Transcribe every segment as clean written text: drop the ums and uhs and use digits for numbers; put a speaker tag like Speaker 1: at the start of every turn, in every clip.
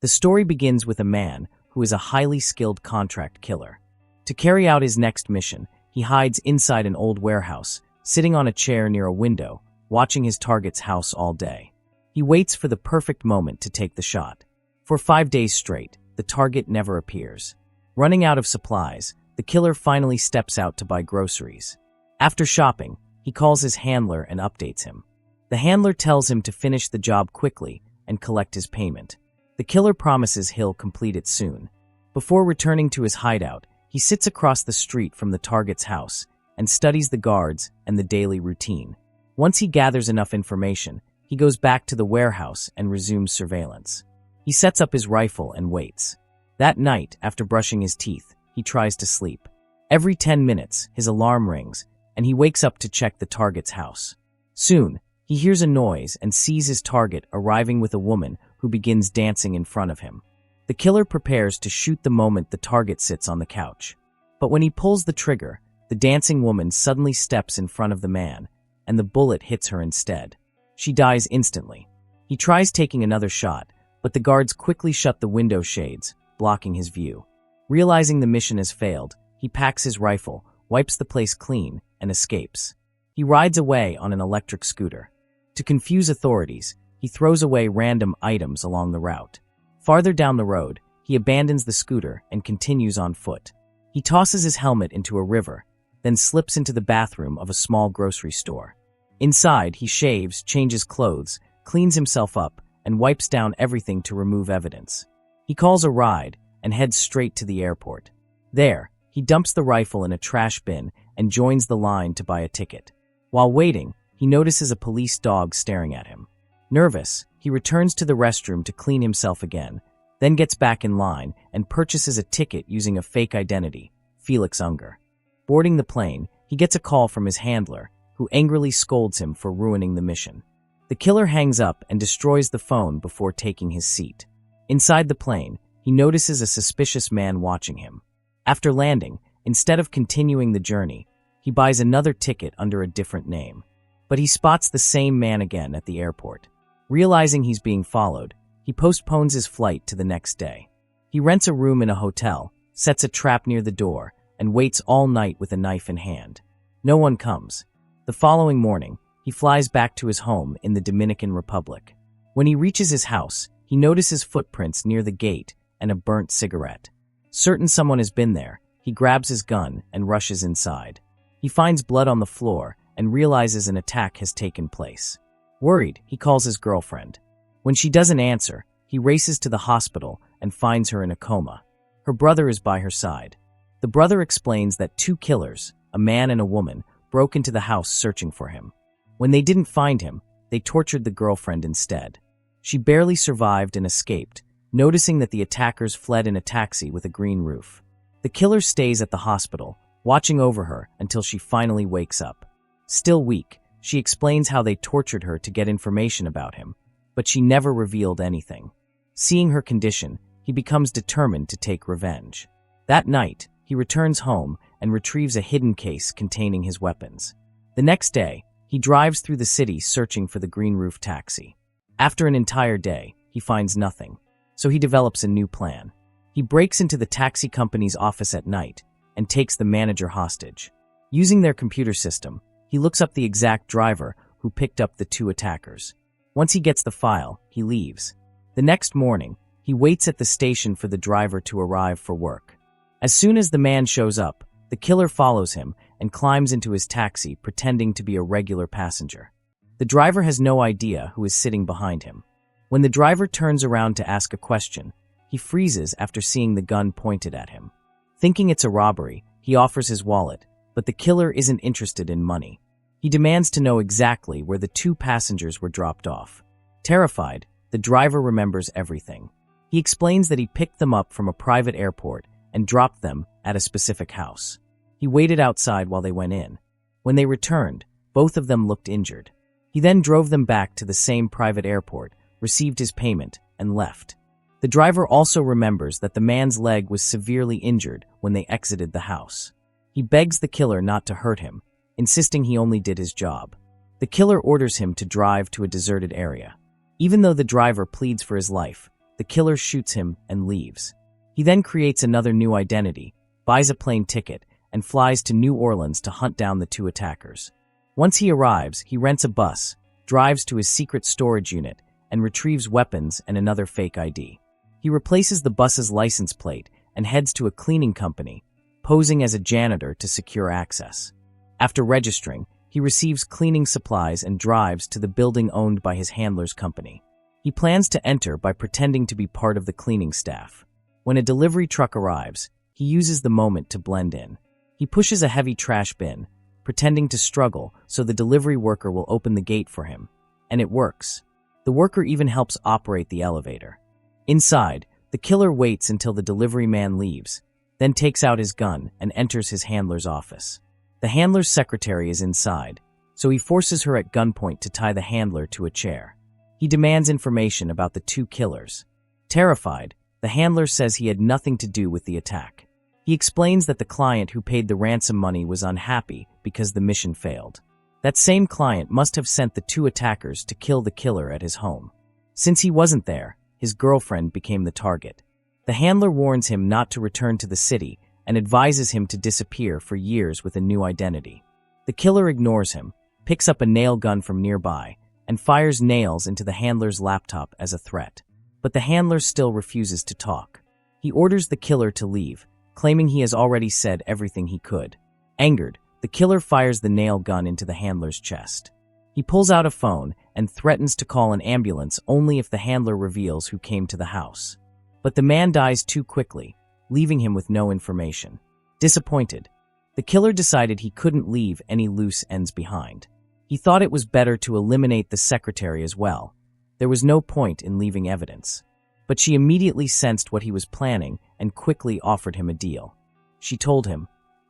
Speaker 1: The story begins with a man who is a highly skilled contract killer. To carry out his next mission, he hides inside an old warehouse, sitting on a chair near a window, watching his target's house all day. He waits for the perfect moment to take the shot. For 5 days straight, the target never appears. Running out of supplies, the killer finally steps out to buy groceries. After shopping, he calls his handler and updates him. The handler tells him to finish the job quickly and collect his payment. The killer promises he'll complete it soon. Before returning to his hideout, he sits across the street from the target's house and studies the guards and the daily routine. Once he gathers enough information, he goes back to the warehouse and resumes surveillance. He sets up his rifle and waits. That night, after brushing his teeth, he tries to sleep. Every 10 minutes, his alarm rings, and he wakes up to check the target's house. Soon, he hears a noise and sees his target arriving with a woman who begins dancing in front of him. The killer prepares to shoot the moment the target sits on the couch. But when he pulls the trigger, the dancing woman suddenly steps in front of the man, and the bullet hits her instead. She dies instantly. He tries taking another shot, but the guards quickly shut the window shades, blocking his view. Realizing the mission has failed, he packs his rifle, wipes the place clean, and escapes. He rides away on an electric scooter. To confuse authorities, he throws away random items along the route. Farther down the road, he abandons the scooter and continues on foot. He tosses his helmet into a river, then slips into the bathroom of a small grocery store. Inside, he shaves, changes clothes, cleans himself up, and wipes down everything to remove evidence. He calls a ride and heads straight to the airport. There, he dumps the rifle in a trash bin and joins the line to buy a ticket. While waiting, he notices a police dog staring at him. Nervous, he returns to the restroom to clean himself again, then gets back in line and purchases a ticket using a fake identity, Felix Unger. Boarding the plane, he gets a call from his handler, who angrily scolds him for ruining the mission. The killer hangs up and destroys the phone before taking his seat. Inside the plane, he notices a suspicious man watching him. After landing, instead of continuing the journey, he buys another ticket under a different name. But he spots the same man again at the airport. Realizing he's being followed, he postpones his flight to the next day. He rents a room in a hotel, sets a trap near the door, and waits all night with a knife in hand. No one comes. The following morning, he flies back to his home in the Dominican Republic. When he reaches his house, he notices footprints near the gate and a burnt cigarette. Certain someone has been there, he grabs his gun and rushes inside. He finds blood on the floor and realizes an attack has taken place. Worried, he calls his girlfriend. When she doesn't answer, he races to the hospital and finds her in a coma. Her brother is by her side. The brother explains that 2 killers, a man and a woman, broke into the house searching for him. When they didn't find him, they tortured the girlfriend instead. She barely survived and escaped, noticing that the attackers fled in a taxi with a green roof. The killer stays at the hospital, watching over her until she finally wakes up. Still weak, she explains how they tortured her to get information about him, but she never revealed anything. Seeing her condition, he becomes determined to take revenge. That night, he returns home and retrieves a hidden case containing his weapons. The next day, he drives through the city searching for the green roof taxi. After an entire day, he finds nothing, so he develops a new plan. He breaks into the taxi company's office at night and takes the manager hostage. Using their computer system, he looks up the exact driver who picked up the 2 attackers. Once he gets the file, he leaves. The next morning, he waits at the station for the driver to arrive for work. As soon as the man shows up, the killer follows him and climbs into his taxi, pretending to be a regular passenger. The driver has no idea who is sitting behind him. When the driver turns around to ask a question, he freezes after seeing the gun pointed at him. Thinking it's a robbery, he offers his wallet, but the killer isn't interested in money. He demands to know exactly where the 2 passengers were dropped off. Terrified, the driver remembers everything. He explains that he picked them up from a private airport and dropped them at a specific house. He waited outside while they went in. When they returned, both of them looked injured. He then drove them back to the same private airport, received his payment, and left. The driver also remembers that the man's leg was severely injured when they exited the house. He begs the killer not to hurt him, insisting he only did his job. The killer orders him to drive to a deserted area. Even though the driver pleads for his life, the killer shoots him and leaves. He then creates another new identity, buys a plane ticket, and flies to New Orleans to hunt down the two attackers. Once he arrives, he rents a bus, drives to his secret storage unit, and retrieves weapons and another fake ID. He replaces the bus's license plate and heads to a cleaning company, posing as a janitor to secure access. After registering, he receives cleaning supplies and drives to the building owned by his handler's company. He plans to enter by pretending to be part of the cleaning staff. When a delivery truck arrives, he uses the moment to blend in. He pushes a heavy trash bin, pretending to struggle so the delivery worker will open the gate for him. And it works. The worker even helps operate the elevator. Inside, the killer waits until the delivery man leaves, then takes out his gun and enters his handler's office. The handler's secretary is inside, so he forces her at gunpoint to tie the handler to a chair. He demands information about the two killers. Terrified, the handler says he had nothing to do with the attack. He explains that the client who paid the ransom money was unhappy because the mission failed. That same client must have sent the two attackers to kill the killer at his home. Since he wasn't there, his girlfriend became the target. The handler warns him not to return to the city and advises him to disappear for years with a new identity. The killer ignores him, picks up a nail gun from nearby, and fires nails into the handler's laptop as a threat. But the handler still refuses to talk. He orders the killer to leave, claiming he has already said everything he could. Angered, the killer fires the nail gun into the handler's chest. He pulls out a phone and threatens to call an ambulance only if the handler reveals who came to the house. But the man dies too quickly, leaving him with no information. Disappointed, the killer decided he couldn't leave any loose ends behind. He thought it was better to eliminate the secretary as well. There was no point in leaving evidence. But she immediately sensed what he was planning and quickly offered him a deal. She told him,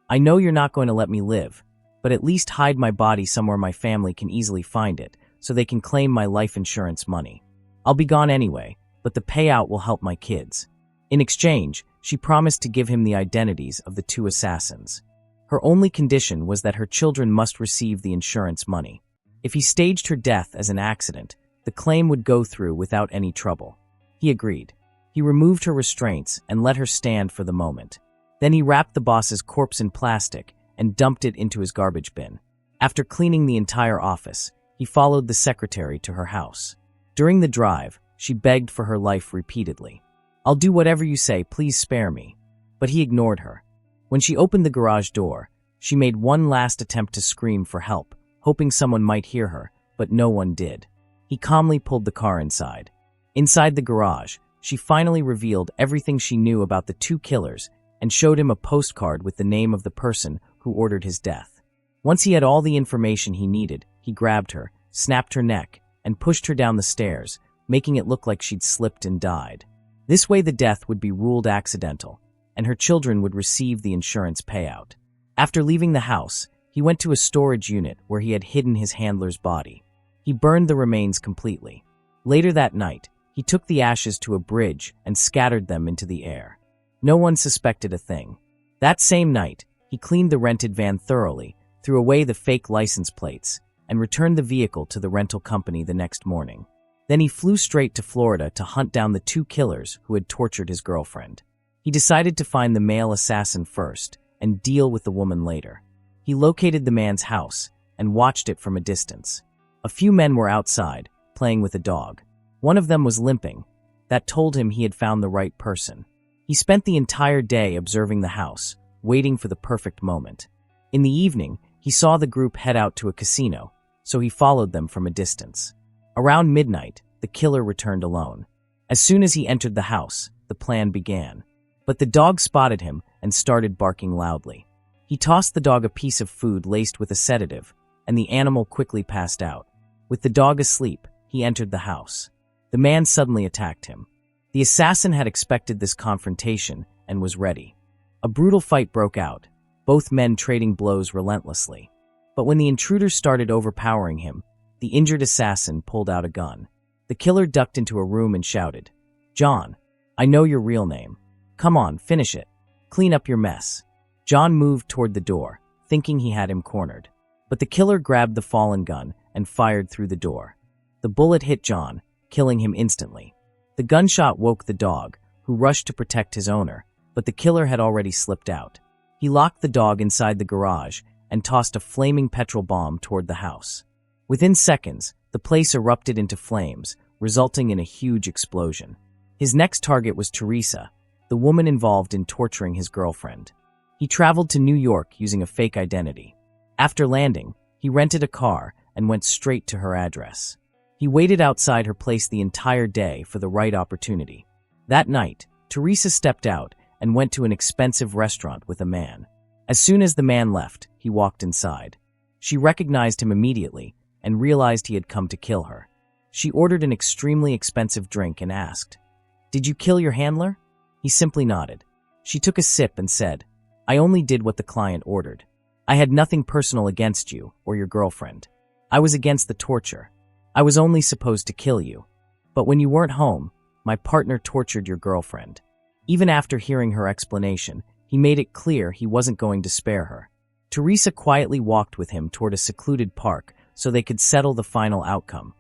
Speaker 1: "I know you're not going to let me live, but at least hide my body somewhere my family can easily find it, so they can claim my life insurance money. I'll be gone anyway, but the payout will help my kids." In exchange, she promised to give him the identities of the two assassins. Her only condition was that her children must receive the insurance money. If he staged her death as an accident, the claim would go through without any trouble. He agreed. He removed her restraints and let her stand for the moment. Then he wrapped the boss's corpse in plastic and dumped it into his garbage bin. After cleaning the entire office, he followed the secretary to her house. During the drive, she begged for her life repeatedly. "I'll do whatever you say, please spare me." But he ignored her. When she opened the garage door, she made one last attempt to scream for help, hoping someone might hear her, but no one did. He calmly pulled the car inside. Inside the garage, she finally revealed everything she knew about the two killers and showed him a postcard with the name of the person who ordered his death. Once he had all the information he needed, he grabbed her, snapped her neck, and pushed her down the stairs, making it look like she'd slipped and died. This way the death would be ruled accidental, and her children would receive the insurance payout. After leaving the house, he went to a storage unit where he had hidden his handler's body. He burned the remains completely. Later that night, he took the ashes to a bridge and scattered them into the air. No one suspected a thing. That same night, he cleaned the rented van thoroughly, threw away the fake license plates, and returned the vehicle to the rental company the next morning. Then he flew straight to Florida to hunt down the two killers who had tortured his girlfriend. He decided to find the male assassin first and deal with the woman later. He located the man's house and watched it from a distance. A few men were outside, playing with a dog. One of them was limping. That told him he had found the right person. He spent the entire day observing the house, waiting for the perfect moment. In the evening, he saw the group head out to a casino, so he followed them from a distance. Around midnight, the killer returned alone. As soon as he entered the house, the plan began. But the dog spotted him and started barking loudly. He tossed the dog a piece of food laced with a sedative, and the animal quickly passed out. With the dog asleep, he entered the house. The man suddenly attacked him. The assassin had expected this confrontation and was ready. A brutal fight broke out, both men trading blows relentlessly. But when the intruder started overpowering him, the injured assassin pulled out a gun. The killer ducked into a room and shouted, "John, I know your real name. Come on, finish it. Clean up your mess." John moved toward the door, thinking he had him cornered. But the killer grabbed the fallen gun and fired through the door. The bullet hit John, killing him instantly. The gunshot woke the dog, who rushed to protect his owner, but the killer had already slipped out. He locked the dog inside the garage and tossed a flaming petrol bomb toward the house. Within seconds, the place erupted into flames, resulting in a huge explosion. His next target was Teresa, the woman involved in torturing his girlfriend. He traveled to New York using a fake identity. After landing, he rented a car and went straight to her address. He waited outside her place the entire day for the right opportunity. That night, Teresa stepped out and went to an expensive restaurant with a man. As soon as the man left, he walked inside. She recognized him immediately and realized he had come to kill her. She ordered an extremely expensive drink and asked, "Did you kill your handler?" He simply nodded. She took a sip and said, "I only did what the client ordered. I had nothing personal against you or your girlfriend. I was against the torture. I was only supposed to kill you. But when you weren't home, my partner tortured your girlfriend." Even after hearing her explanation, he made it clear he wasn't going to spare her. Teresa quietly walked with him toward a secluded park so they could settle the final outcome.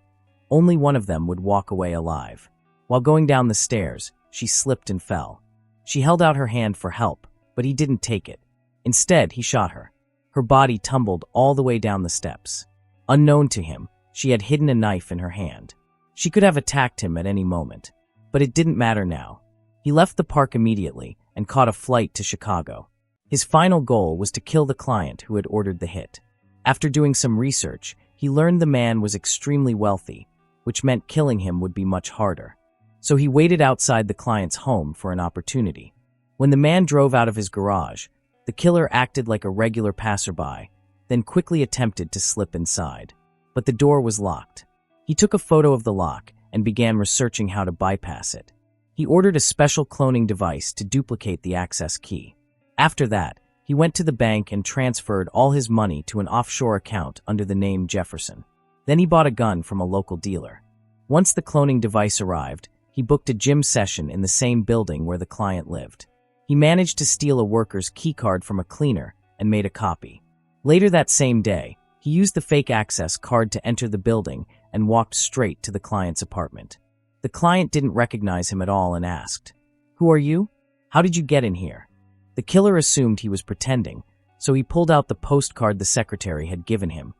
Speaker 1: Only one of them would walk away alive. While going down the stairs, she slipped and fell. She held out her hand for help, but he didn't take it. Instead, he shot her. Her body tumbled all the way down the steps. Unknown to him, she had hidden a knife in her hand. She could have attacked him at any moment, but it didn't matter now. He left the park immediately and caught a flight to Chicago. His final goal was to kill the client who had ordered the hit. After doing some research, he learned the man was extremely wealthy, which meant killing him would be much harder. So he waited outside the client's home for an opportunity. When the man drove out of his garage, the killer acted like a regular passerby, then quickly attempted to slip inside. But the door was locked. He took a photo of the lock and began researching how to bypass it. He ordered a special cloning device to duplicate the access key. After that, he went to the bank and transferred all his money to an offshore account under the name Jefferson. Then he bought a gun from a local dealer. Once the cloning device arrived, he booked a gym session in the same building where the client lived. He managed to steal a worker's keycard from a cleaner and made a copy. Later that same day, he used the fake access card to enter the building and walked straight to the client's apartment. The client didn't recognize him at all and asked, "Who are you? How did you get in here?" The killer assumed he was pretending, so he pulled out the postcard the secretary had given him,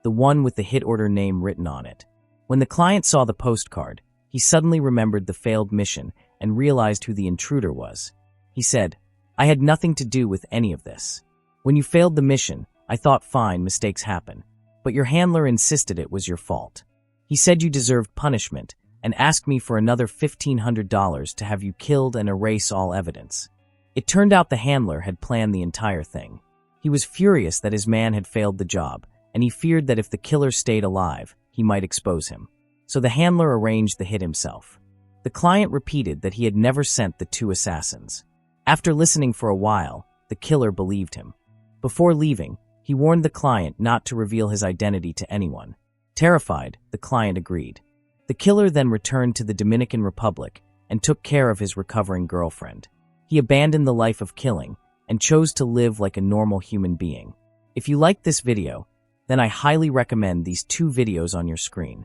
Speaker 1: the one with the hit order name written on it. When the client saw the postcard, he suddenly remembered the failed mission and realized who the intruder was. He said, "I had nothing to do with any of this. When you failed the mission, I thought fine, mistakes happen. But your handler insisted it was your fault. He said you deserved punishment and asked me for another $1,500 to have you killed and erase all evidence." It turned out the handler had planned the entire thing. He was furious that his man had failed the job, and he feared that if the killer stayed alive, he might expose him. So the handler arranged the hit himself. The client repeated that he had never sent the two assassins. After listening for a while, the killer believed him. Before leaving, he warned the client not to reveal his identity to anyone. Terrified, the client agreed. The killer then returned to the Dominican Republic and took care of his recovering girlfriend. He abandoned the life of killing and chose to live like a normal human being. If you liked this video, then I highly recommend these two videos on your screen.